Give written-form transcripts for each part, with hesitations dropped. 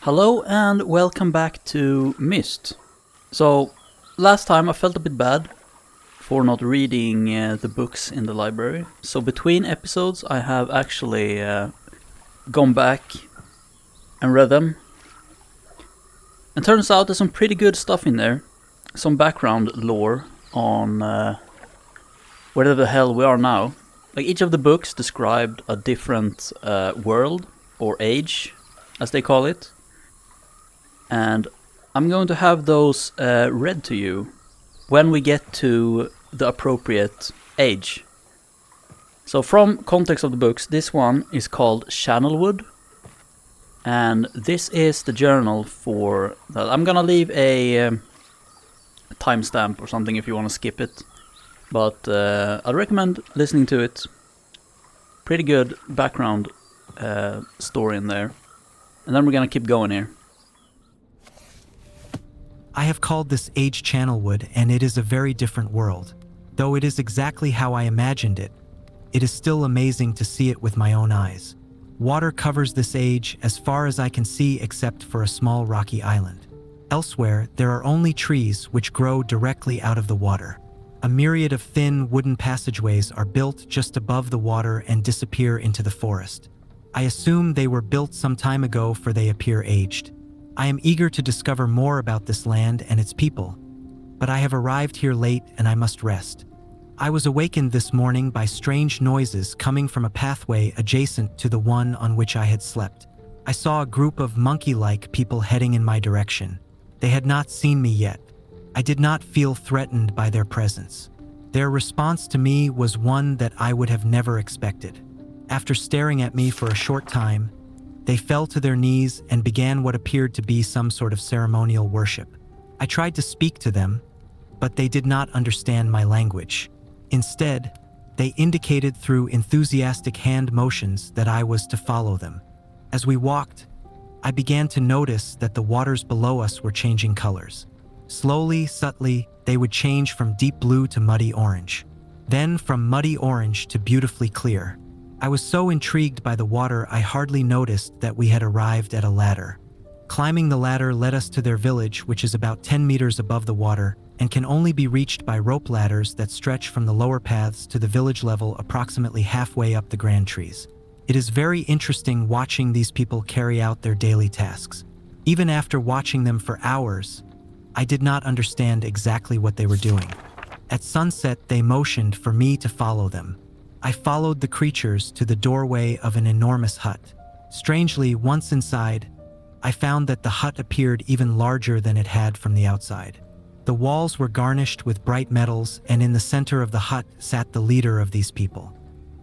Hello and welcome back to Myst. So, last time I felt a bit bad for not reading the books in the library. So, between episodes, I have actually gone back and read them. And turns out there's some pretty good stuff in there. Some background lore on where the hell we are now. Like each of the books described a different world or age, as they call it. And I'm going to have those read to you when we get to the appropriate age. So from context of the books, this one is called Channelwood. And this is the journal for that. I'm gonna leave a timestamp or something if you want to skip it. But I'd recommend listening to it. Pretty good background story in there. And then we're gonna keep going here. I have called this age Channelwood, and it is a very different world. Though it is exactly how I imagined it, it is still amazing to see it with my own eyes. Water covers this age as far as I can see except for a small rocky island. Elsewhere, there are only trees which grow directly out of the water. A myriad of thin wooden passageways are built just above the water and disappear into the forest. I assume they were built some time ago, for they appear aged. I am eager to discover more about this land and its people, but I have arrived here late and I must rest. I was awakened this morning by strange noises coming from a pathway adjacent to the one on which I had slept. I saw a group of monkey-like people heading in my direction. They had not seen me yet. I did not feel threatened by their presence. Their response to me was one that I would have never expected. After staring at me for a short time, they fell to their knees and began what appeared to be some sort of ceremonial worship. I tried to speak to them, but they did not understand my language. Instead, they indicated through enthusiastic hand motions that I was to follow them. As we walked, I began to notice that the waters below us were changing colors. Slowly, subtly, they would change from deep blue to muddy orange. Then from muddy orange to beautifully clear. I was so intrigued by the water I hardly noticed that we had arrived at a ladder. Climbing the ladder led us to their village, which is about 10 meters above the water and can only be reached by rope ladders that stretch from the lower paths to the village level approximately halfway up the grand trees. It is very interesting watching these people carry out their daily tasks. Even after watching them for hours, I did not understand exactly what they were doing. At sunset, they motioned for me to follow them. I followed the creatures to the doorway of an enormous hut. Strangely, once inside, I found that the hut appeared even larger than it had from the outside. The walls were garnished with bright metals, and in the center of the hut sat the leader of these people.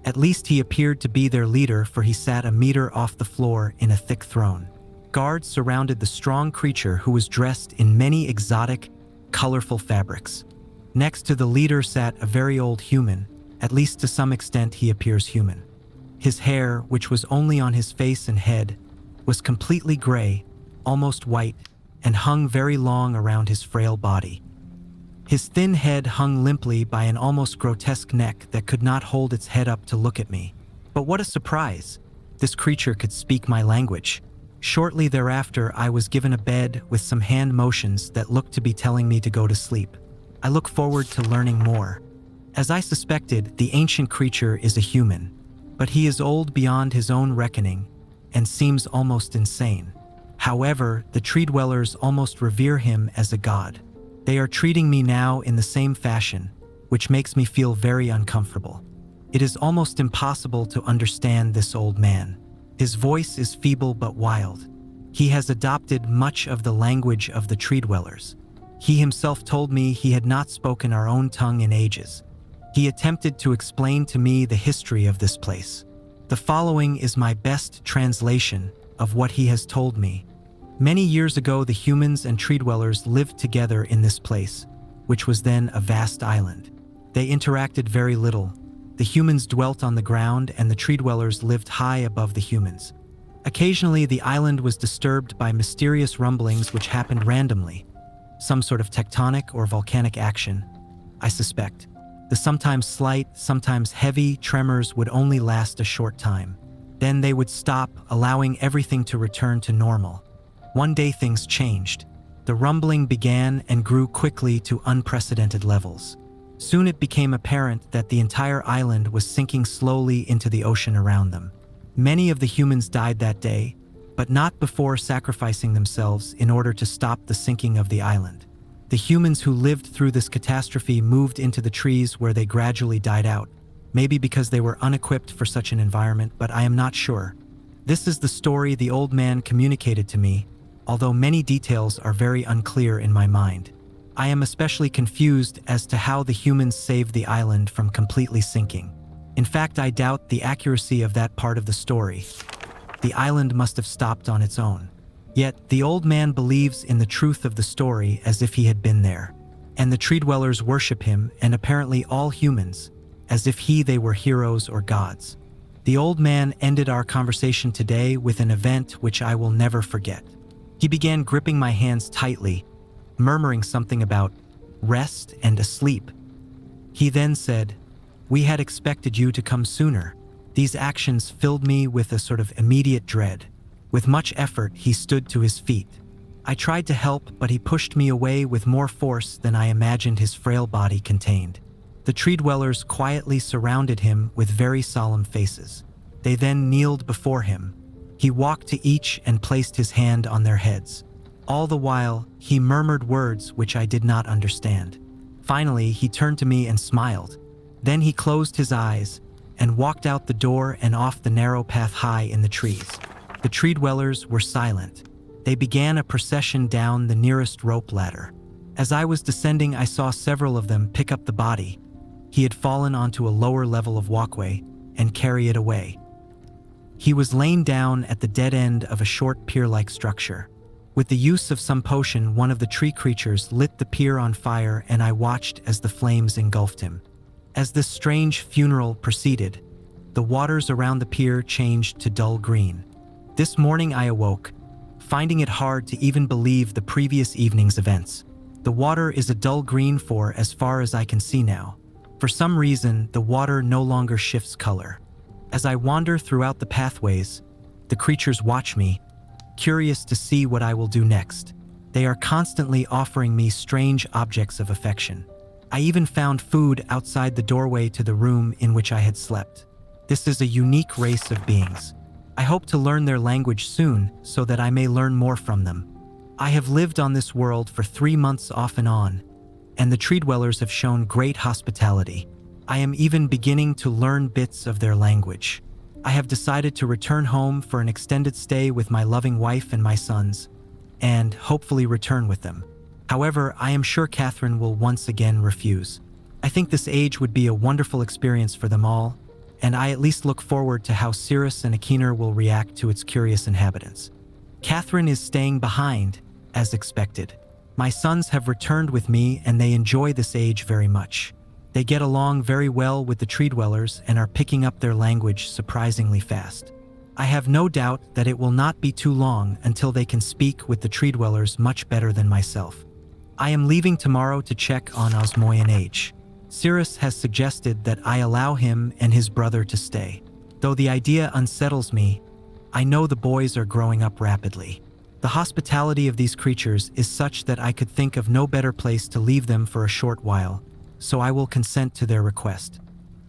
At least he appeared to be their leader, for he sat a meter off the floor in a thick throne. Guards surrounded the strong creature, who was dressed in many exotic, colorful fabrics. Next to the leader sat a very old human. At least to some extent he appears human. His hair, which was only on his face and head, was completely gray, almost white, and hung very long around his frail body. His thin head hung limply by an almost grotesque neck that could not hold its head up to look at me. But what a surprise! This creature could speak my language. Shortly thereafter, I was given a bed with some hand motions that looked to be telling me to go to sleep. I look forward to learning more. As I suspected, the ancient creature is a human, but he is old beyond his own reckoning and seems almost insane. However, the tree dwellers almost revere him as a god. They are treating me now in the same fashion, which makes me feel very uncomfortable. It is almost impossible to understand this old man. His voice is feeble but wild. He has adopted much of the language of the tree dwellers. He himself told me he had not spoken our own tongue in ages. He attempted to explain to me the history of this place. The following is my best translation of what he has told me. Many years ago, the humans and tree dwellers lived together in this place, which was then a vast island. They interacted very little. The humans dwelt on the ground and the tree dwellers lived high above the humans. Occasionally, the island was disturbed by mysterious rumblings which happened randomly. Some sort of tectonic or volcanic action, I suspect. The sometimes slight, sometimes heavy tremors would only last a short time. Then they would stop, allowing everything to return to normal. One day things changed. The rumbling began and grew quickly to unprecedented levels. Soon it became apparent that the entire island was sinking slowly into the ocean around them. Many of the humans died that day, but not before sacrificing themselves in order to stop the sinking of the island. The humans who lived through this catastrophe moved into the trees where they gradually died out, maybe because they were unequipped for such an environment, but I am not sure. This is the story the old man communicated to me, although many details are very unclear in my mind. I am especially confused as to how the humans saved the island from completely sinking. In fact, I doubt the accuracy of that part of the story. The island must have stopped on its own. Yet, the old man believes in the truth of the story as if he had been there. And the tree dwellers worship him, and apparently all humans, as if they were heroes or gods. The old man ended our conversation today with an event which I will never forget. He began gripping my hands tightly, murmuring something about rest and asleep. He then said, "We had expected you to come sooner." These actions filled me with a sort of immediate dread. With much effort, he stood to his feet. I tried to help, but he pushed me away with more force than I imagined his frail body contained. The tree dwellers quietly surrounded him with very solemn faces. They then kneeled before him. He walked to each and placed his hand on their heads. All the while, he murmured words which I did not understand. Finally, he turned to me and smiled. Then he closed his eyes and walked out the door and off the narrow path high in the trees. The tree dwellers were silent. They began a procession down the nearest rope ladder. As I was descending, I saw several of them pick up the body. He had fallen onto a lower level of walkway and carry it away. He was lain down at the dead end of a short pier-like structure. With the use of some potion, one of the tree creatures lit the pier on fire, and I watched as the flames engulfed him. As this strange funeral proceeded, the waters around the pier changed to dull green. This morning I awoke, finding it hard to even believe the previous evening's events. The water is a dull green for as far as I can see now. For some reason, the water no longer shifts color. As I wander throughout the pathways, the creatures watch me, curious to see what I will do next. They are constantly offering me strange objects of affection. I even found food outside the doorway to the room in which I had slept. This is a unique race of beings. I hope to learn their language soon so that I may learn more from them. I have lived on this world for 3 months off and on, and the tree dwellers have shown great hospitality. I am even beginning to learn bits of their language. I have decided to return home for an extended stay with my loving wife and my sons, and hopefully return with them. However, I am sure Catherine will once again refuse. I think this age would be a wonderful experience for them all, and I at least look forward to how Cirrus and Akener will react to its curious inhabitants. Catherine is staying behind, as expected. My sons have returned with me, and they enjoy this age very much. They get along very well with the tree dwellers and are picking up their language surprisingly fast. I have no doubt that it will not be too long until they can speak with the tree dwellers much better than myself. I am leaving tomorrow to check on Osmoian Age. Cirrus has suggested that I allow him and his brother to stay. Though the idea unsettles me, I know the boys are growing up rapidly. The hospitality of these creatures is such that I could think of no better place to leave them for a short while, so I will consent to their request.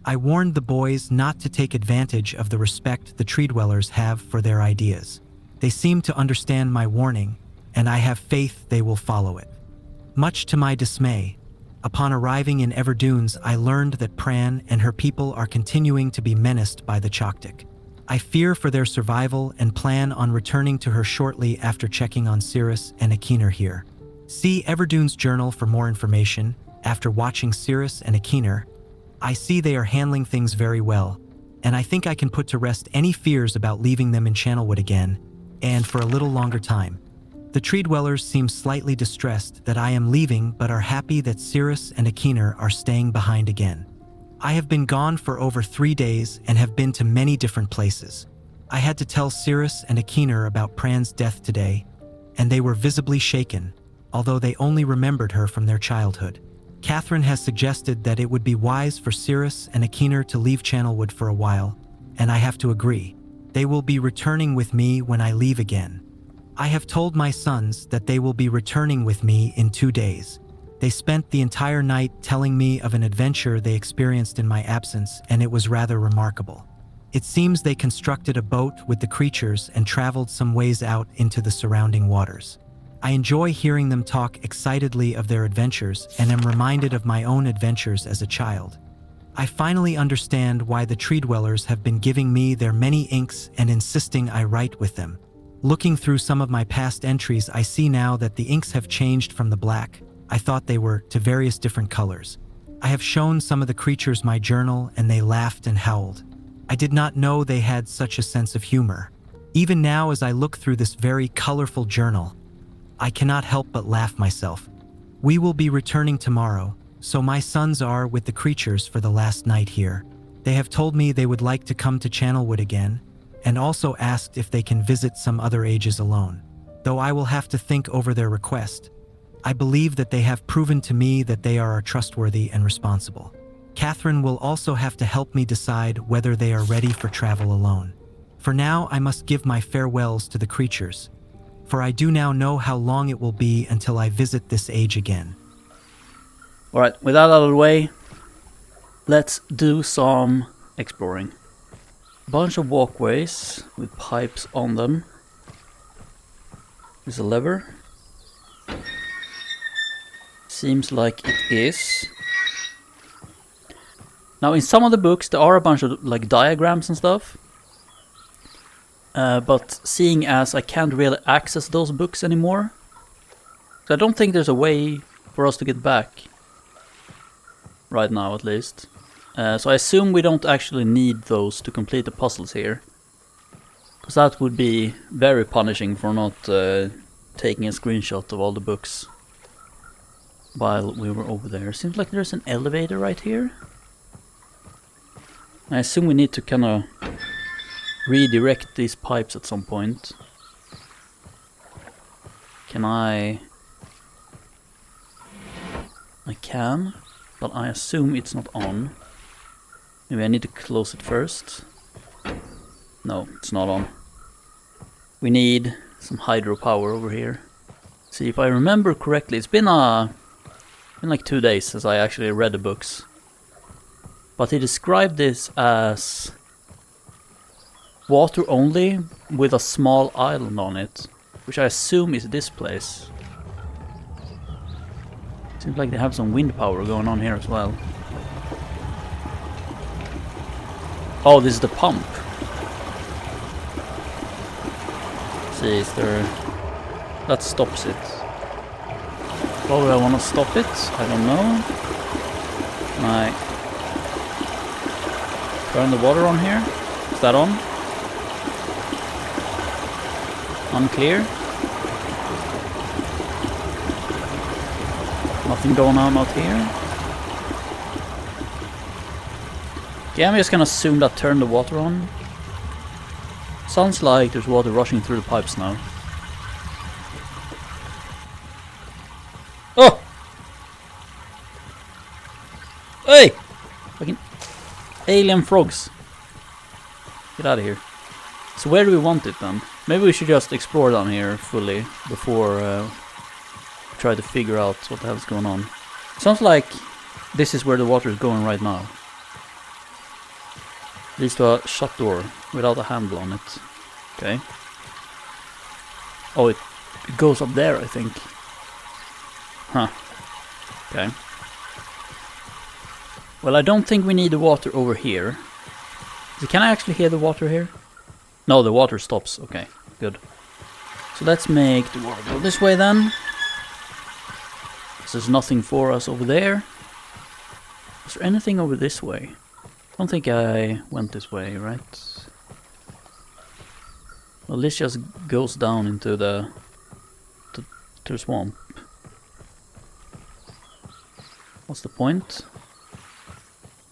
I warned the boys not to take advantage of the respect the tree dwellers have for their ideas. They seem to understand my warning, and I have faith they will follow it. Much to my dismay, upon arriving in Everdunes, I learned that Pran and her people are continuing to be menaced by the Choctic. I fear for their survival and plan on returning to her shortly after checking on Cirrus and Akener here. See Everdunes Journal for more information. After watching Cirrus and Akener, I see they are handling things very well, and I think I can put to rest any fears about leaving them in Channelwood again, and for a little longer time. The tree dwellers seem slightly distressed that I am leaving, but are happy that Cirrus and Akener are staying behind again. I have been gone for over 3 days and have been to many different places. I had to tell Cirrus and Akener about Pran's death today, and they were visibly shaken, although they only remembered her from their childhood. Catherine has suggested that it would be wise for Cirrus and Akener to leave Channelwood for a while, and I have to agree. They will be returning with me when I leave again. I have told my sons that they will be returning with me in 2 days. They spent the entire night telling me of an adventure they experienced in my absence, and it was rather remarkable. It seems they constructed a boat with the creatures and traveled some ways out into the surrounding waters. I enjoy hearing them talk excitedly of their adventures and am reminded of my own adventures as a child. I finally understand why the tree dwellers have been giving me their many inks and insisting I write with them. Looking through some of my past entries, I see now that the inks have changed from the black I thought they were to various different colors. I have shown some of the creatures my journal and they laughed and howled. I did not know they had such a sense of humor. Even now, as I look through this very colorful journal, I cannot help but laugh myself. We will be returning tomorrow, so my sons are with the creatures for the last night here. They have told me they would like to come to Channelwood again, and also asked if they can visit some other ages alone. Though I will have to think over their request, I believe that they have proven to me that they are trustworthy and responsible. Catherine will also have to help me decide whether they are ready for travel alone. For now, I must give my farewells to the creatures, for I do now know how long it will be until I visit this age again. Alright, with that out of the way, let's do some exploring. Bunch of walkways with pipes on them. There's a lever. Seems like it is. Now in some of the books there are a bunch of like diagrams and stuff. But seeing as I can't really access those books anymore, so I don't think there's a way for us to get back. Right now at least. So I assume we don't actually need those to complete the puzzles here. Because that would be very punishing for not taking a screenshot of all the books while we were over there. Seems like there's an elevator right here. I assume we need to kind of redirect these pipes at some point. Can I can, but I assume it's not on. Maybe I need to close it first. No, it's not on. We need some hydropower over here. See, if I remember correctly, it's been like 2 days since I actually read the books. But he described this as water only with a small island on it, which I assume is this place. Seems like they have some wind power going on here as well. Oh, this is the pump. See, is there... that stops it. Why would I want to stop it? I don't know. Can I turn the water on here? Is that on? Unclear. Nothing going on out here. Yeah, I'm just gonna assume that turned the water on. Sounds like there's water rushing through the pipes now. Oh! Hey! Fucking alien frogs. Get out of here. So where do we want it then? Maybe we should just explore down here fully before try to figure out what the hell's going on. Sounds like this is where the water is going right now. Leads to a shut door without a handle on it. Okay. Oh, it goes up there, I think. Huh. Okay. Well, I don't think we need the water over here. So can I actually hear the water here? No, the water stops. Okay, good. So let's make the water go this way then. There's nothing for us over there. Is there anything over this way? I don't think I went this way, right? Well, this just goes down into the swamp. What's the point?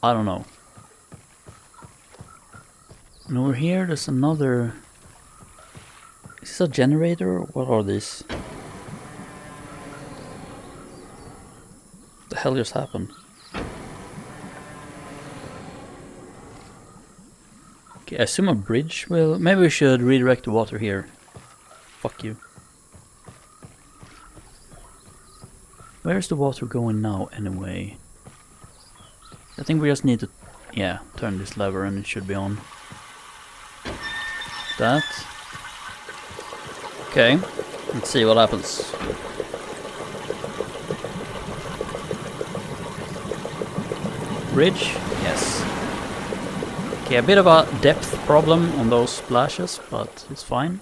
I don't know. And over here there's another... Is this a generator or what are these? What the hell just happened? Okay, I assume a bridge will... Maybe we should redirect the water here. Fuck you. Where's the water going now anyway? I think we just need to, yeah, turn this lever and it should be on. That. Okay, let's see what happens. Bridge, yes. Okay, a bit of a depth problem on those splashes, but it's fine.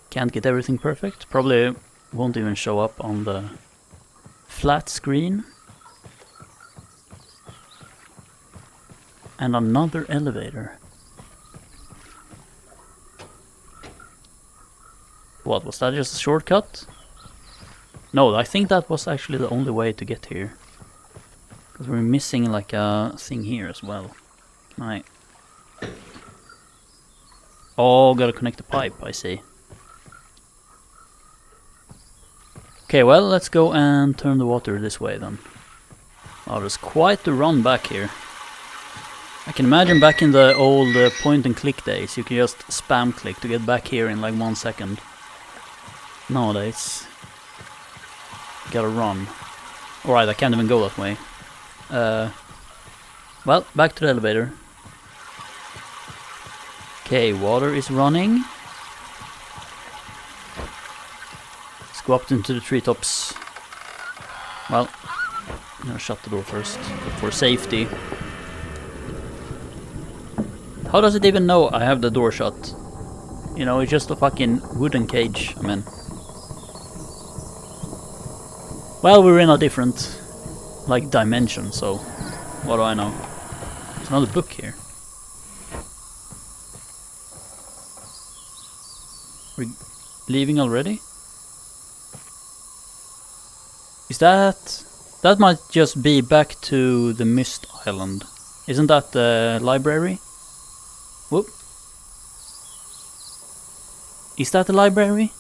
Can't get everything perfect. Probably won't even show up on the flat screen. And another elevator. What, was that just a shortcut? No, I think that was actually the only way to get here. Because we're missing like a thing here as well. Can I... Oh, gotta connect the pipe, I see. Okay, well, let's go and turn the water this way then. Oh, there's quite the run back here. I can imagine back in the old point and click days, you can just spam click to get back here in like 1 second. Nowadays, gotta run. Alright, I can't even go that way. Well, back to the elevator. Okay, water is running. Let's go up into the treetops. Well, I'm gonna shut the door first, for safety. How does it even know I have the door shut? You know, it's just a fucking wooden cage, I mean. Well, we're in a different, like, dimension, so what do I know? There's another book here. We're leaving already? Is that... That might just be back to the Myst Island. Isn't that the library? Whoop. Is that the library?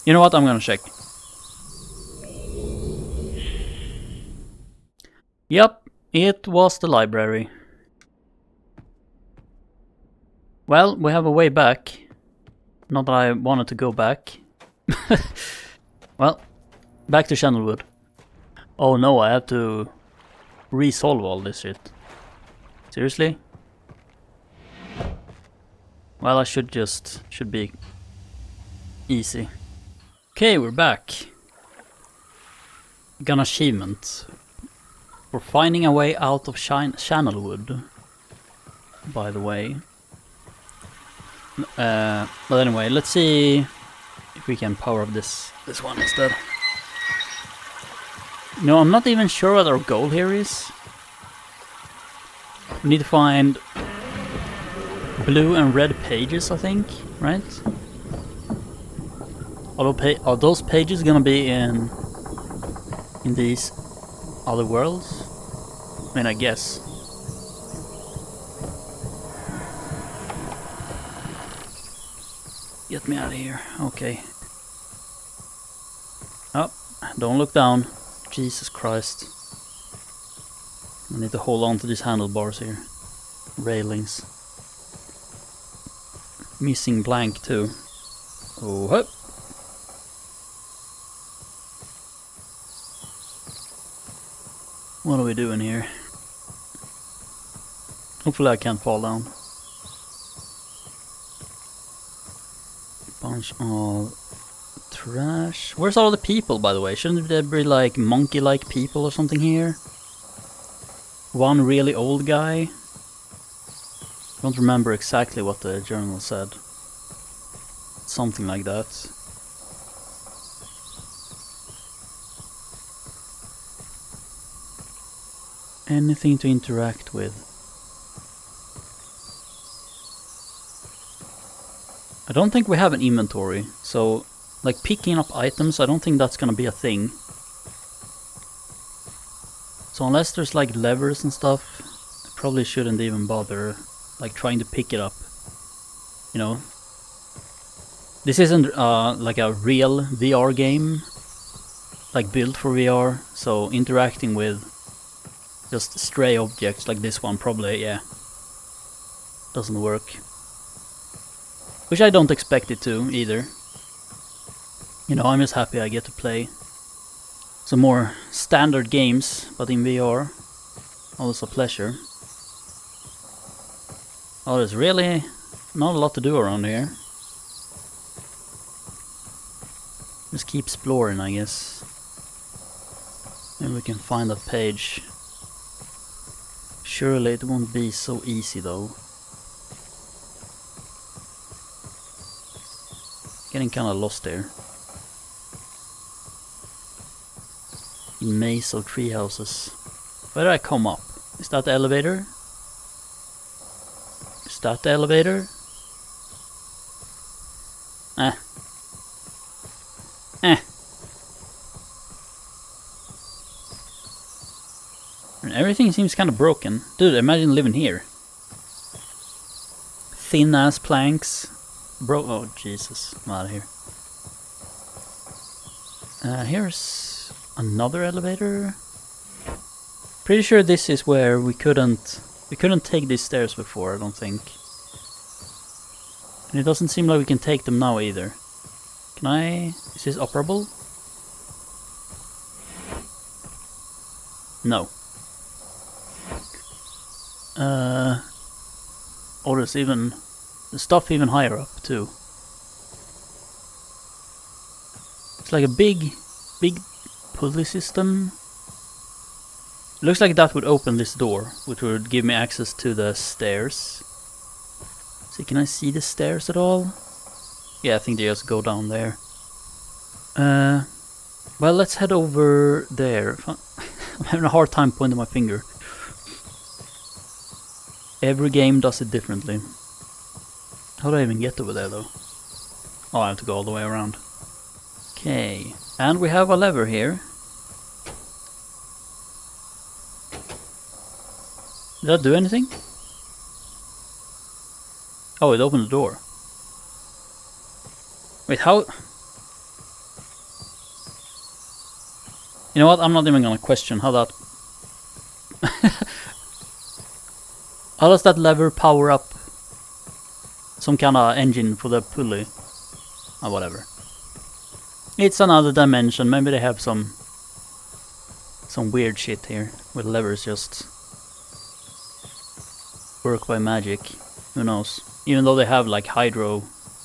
You know what, I'm gonna check. Yep, it was the library. Well, we have a way back. Not that I wanted to go back. Well, back to Channelwood. Oh no, I have to resolve all this shit. Seriously? Well, I should be easy. Okay, we're back. Got an achievement. We're finding a way out of Channelwood. By the way. But anyway, let's see if we can power up this one instead. No, I'm not even sure what our goal here is. We need to find blue and red pages, I think, right? Are those pages gonna be in these other worlds? I mean, I guess. Get me out of here. Okay. Oh, don't look down. Jesus Christ. I need to hold on to these handlebars here. Railings. Missing blank too. Oh, hup. What are we doing here? Hopefully I can't fall down. Bunch of trash. Where's all the people, by the way? Shouldn't there be like monkey-like people or something here? One really old guy. I don't remember exactly what the journal said. Something like that. Anything to interact with. I don't think we have an inventory, so like picking up items, I don't think that's gonna be a thing. So unless there's like levers and stuff, I probably shouldn't even bother like trying to pick it up. You know, this isn't like a real VR game, like built for VR, so interacting with just stray objects like this one probably, yeah, doesn't work. Which I don't expect it to either. You know, I'm just happy I get to play some more standard games, but in VR. Always a pleasure. Oh, there's really not a lot to do around here. Just keep exploring, I guess. Maybe we can find a page. Surely it won't be so easy though. Getting kinda lost there. In maze of tree houses. Where did I come up? Is that the elevator? Is that the elevator? And everything seems kind of broken. Dude, imagine living here. Thin ass planks. Bro, oh Jesus, I'm out of here. Here's another elevator. Pretty sure this is where we couldn't take these stairs before, I don't think. And it doesn't seem like we can take them now either. Can I? Is this operable? No. Oh, there's even the stuff even higher up too. It's like a big pulley system. Looks like that would open this door, which would give me access to the stairs. See, can I see the stairs at all? Yeah, I think they just go down there. Well, let's head over there. I'm having a hard time pointing my finger. Every game does it differently. How do I even get over there though? Oh, I have to go all the way around. Okay, and we have a lever here. Did that do anything? Oh, it opened the door. Wait, how? You know what? I'm not even gonna question how that... How does that lever power up some kind of engine for the pulley? Oh, whatever. It's another dimension. Maybe they have some weird shit here where levers just work by magic. Who knows? Even though they have like hydro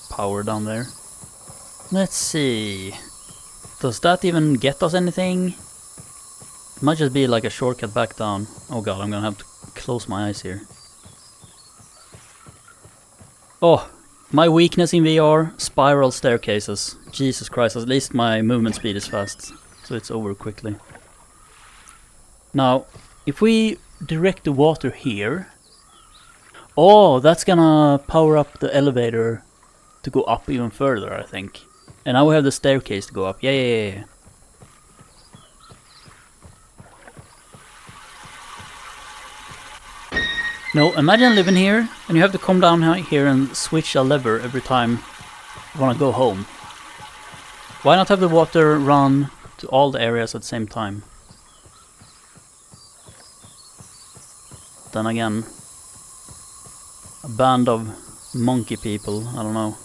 power down there. Let's see. Does that even get us anything? It might just be like a shortcut back down. Oh god, I'm gonna have to close my eyes here. Oh, my weakness in VR, spiral staircases. Jesus Christ, at least my movement speed is fast, so it's over quickly. Now, if we direct the water here... Oh, that's gonna power up the elevator to go up even further, I think. And now we have the staircase to go up. Yeah. No, imagine living here and you have to come down here and switch a lever every time you want to go home. Why not have the water run to all the areas at the same time? Then again, a band of monkey people, I don't know.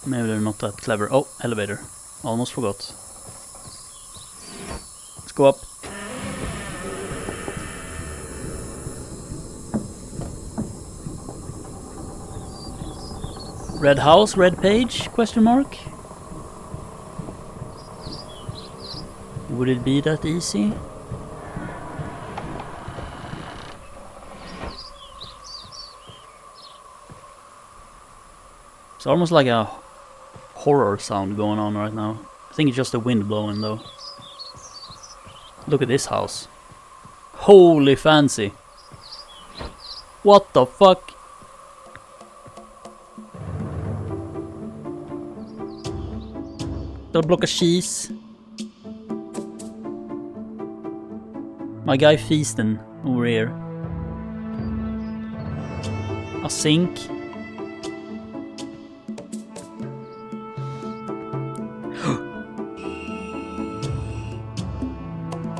Maybe they're not that clever. Oh, elevator. Almost forgot. Let's go up. Red house, red page, question mark? Would it be that easy? It's almost like a horror sound going on right now. I think it's just the wind blowing though. Look at this house. Holy fancy. What the fuck? Got a block of cheese. My guy feasting over here. A sink.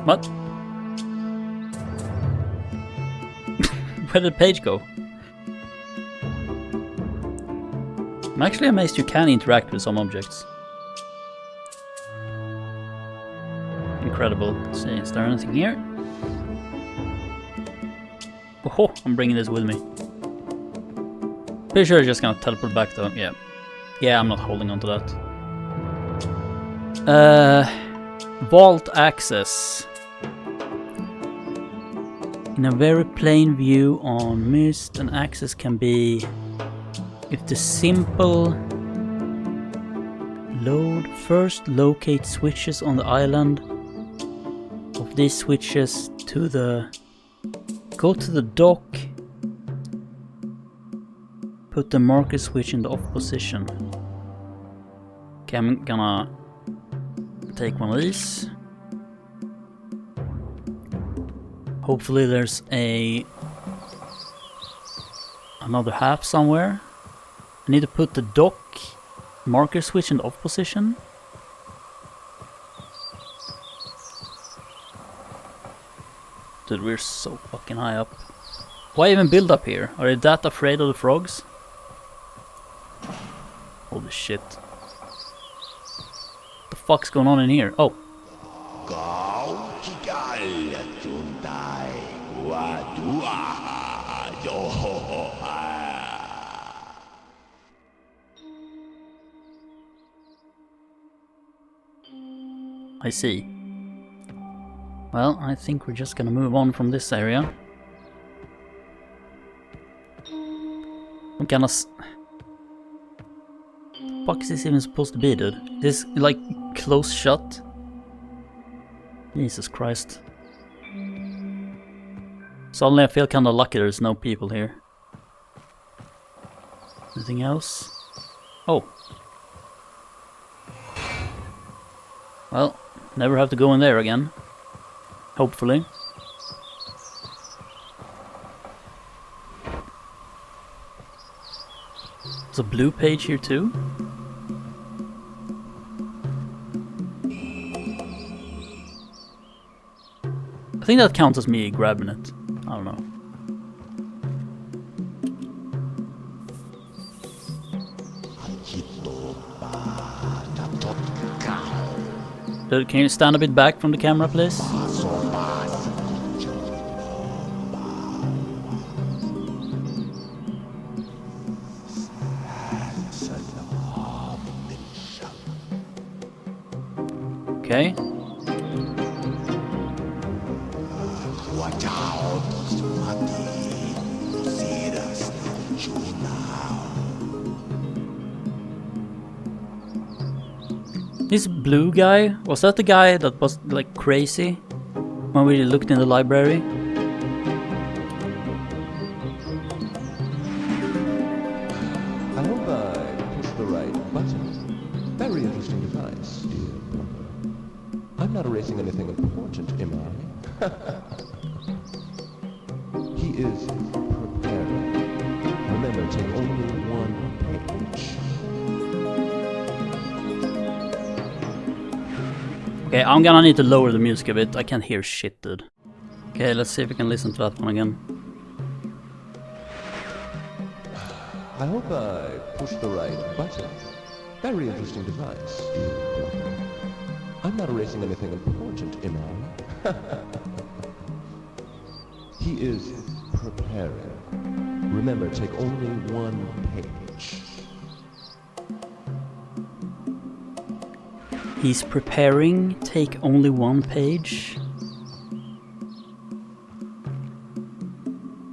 What? Where did the page go? I'm actually amazed you can interact with some objects. incredible. Let's see, is there anything here? Oh, I'm bringing this with me. Pretty sure it's just gonna teleport back though, yeah. Yeah, I'm not holding on to that. Vault access. In a very plain view on Myst, an access can be if the simple load first locate switches on the island. Of these switches to the go to the dock. Put the marker switch in the off position. Okay, I'm gonna take one of these. Hopefully there's another half somewhere. I need to put the dock marker switch in the off position. Dude, we're so fucking high up. Why even build up here? Are you that afraid of the frogs? Holy shit. What the fuck's going on in here? Oh. I see. Well, I think we're just gonna move on from this area. I'm gonna fuck is this even supposed to be, dude? This like close shut? Jesus Christ. Suddenly I feel kinda lucky there's no people here. Anything else? Oh. Well, never have to go in there again. Hopefully. There's a blue page here too. I think that counts as me grabbing it. I don't know. Dude, can you stand a bit back from the camera, please? Okay. This blue guy, was that the guy that was like crazy when we looked in the library? I hope I pushed the right button. Very interesting device, dear brother. I'm not erasing anything important, am I? He is preparing. Remember, take only one page. Okay, I'm gonna need to lower the music a bit. I can't hear shit, dude. Okay, let's see if we can listen to that one again. I hope I pushed the right button. Very interesting device, dear brother. I'm not erasing anything important, am I? He is preparing. Remember, take only one page. He's preparing, take only one page.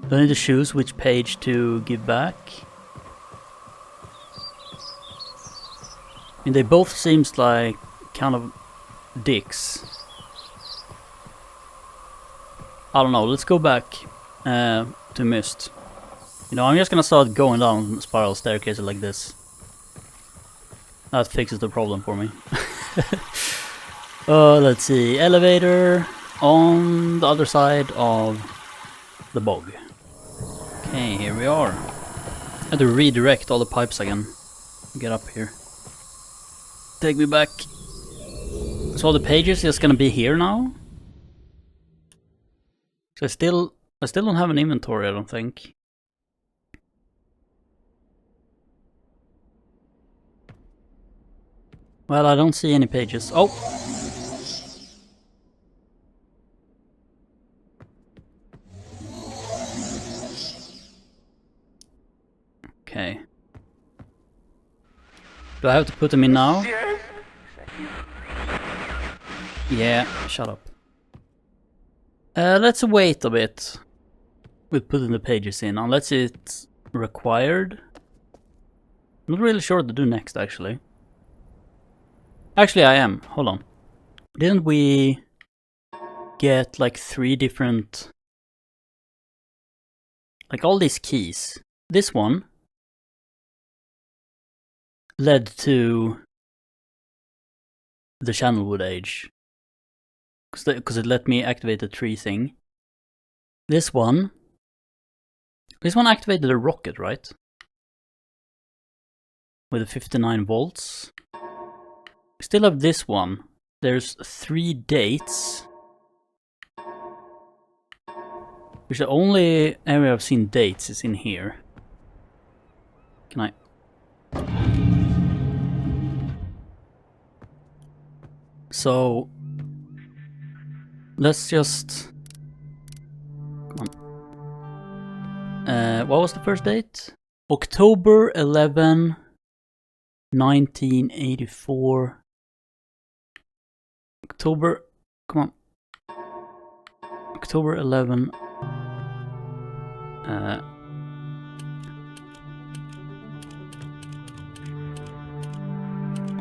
Do I need to choose which page to give back? I mean, they both seems like kind of dicks. I don't know, let's go back to Myst. You know, I'm just gonna start going down the spiral staircase like this. That fixes the problem for me. Let's see, elevator on the other side of the bog. Okay, here we are. I had to redirect all the pipes again. Get up here. Take me back. So the pages just gonna be here now? So I still don't have an inventory, I don't think. Well, I don't see any pages. Oh! Do I have to put them in now? Yeah, shut up. Let's wait a bit with putting the pages in, unless it's required. I'm not really sure what to do next, actually. Actually, I am. Hold on. Didn't we get like 3 different... like all these keys? This one led to the Channelwood Age. Because it let me activate the tree thing. This one activated a rocket, right? With the 59 volts. We still have this one. There's 3 dates. Which the only area I've seen dates is in here. Can I... So... let's just... come on. What was the first date? October 11, 1984. October... come on. October 11...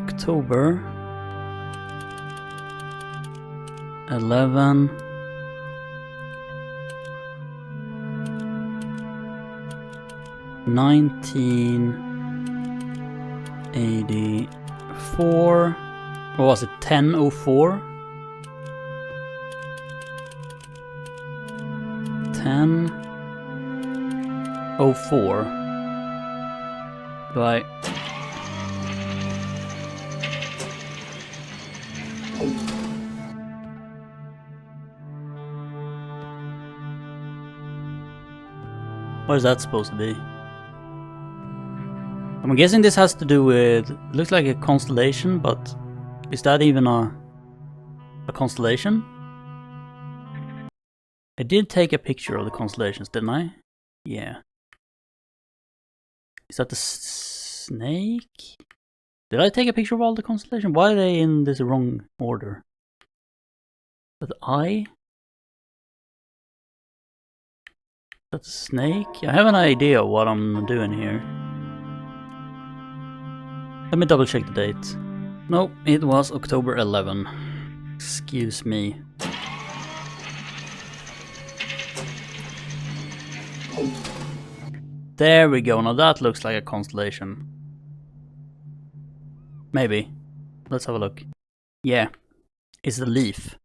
October 11 1984. What was it? 10:04? 10:04. Do I... what is that supposed to be? I'm guessing this has to do with... looks like a constellation, but is that even a constellation? I did take a picture of the constellations, didn't I? Yeah. Is that the snake? Did I take a picture of all the constellations? Why are they in this wrong order? But the eye? That's a snake? I have an idea what I'm doing here. Let me double check the date. Nope, it was October 11. Excuse me. There we go, now that looks like a constellation. Maybe. Let's have a look. Yeah, it's the leaf.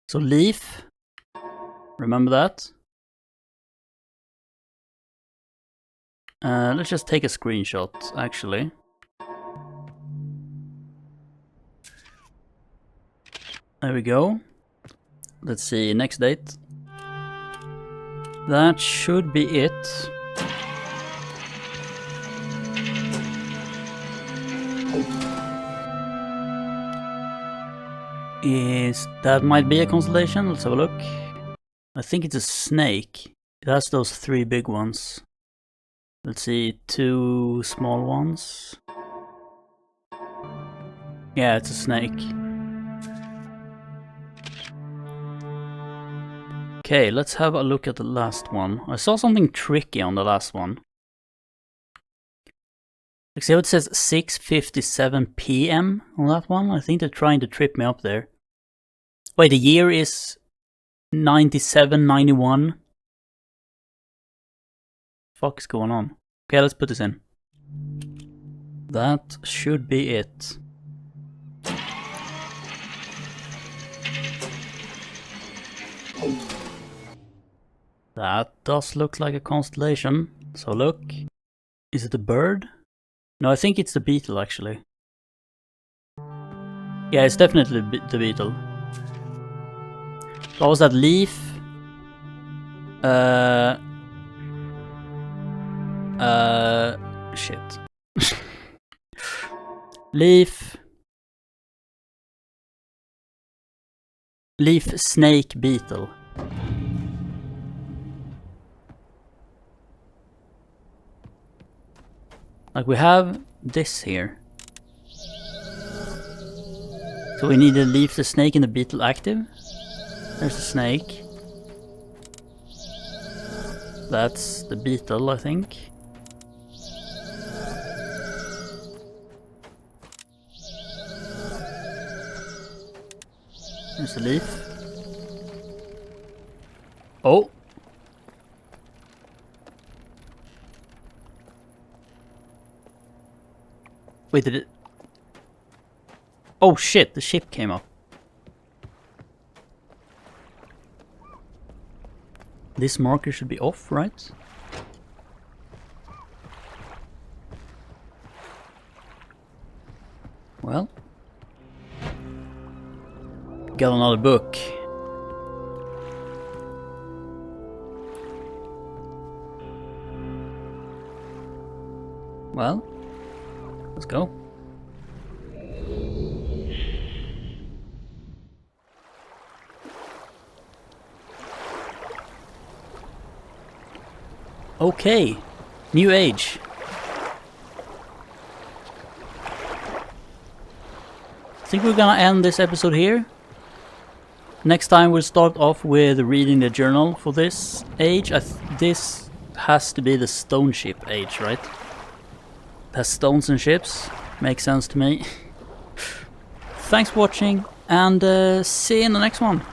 So leaf, remember that? Let's just take a screenshot, actually. There we go. Let's see, next date. That should be it. That might be a constellation? Let's have a look. I think it's a snake. It has those 3 big ones. Let's see, 2 small ones. Yeah, it's a snake. Okay, let's have a look at the last one. I saw something tricky on the last one. Like, see how it says 6:57 PM on that one? I think they're trying to trip me up there. Wait, the year is 97, 91. Fuck is going on? Okay, let's put this in. That should be it. That does look like a constellation. So look. Is it a bird? No, I think it's the beetle, actually. Yeah, it's definitely the beetle. What was that? Leaf? Shit. Leaf. Leaf, snake, beetle. Like we have this here. So we need to leave the snake and the beetle active. There's the snake. That's the beetle, I think. There's the leaf. Oh! Wait, did it... Oh shit, the ship came up. This marker should be off, right? Well. Got another book. Well, let's go. Okay, new age. I think we're gonna end this episode here. Next time we'll start off with reading the journal for this age. This has to be the stone ship age, right? It has stones and ships. Makes sense to me. Thanks for watching, and see you in the next one.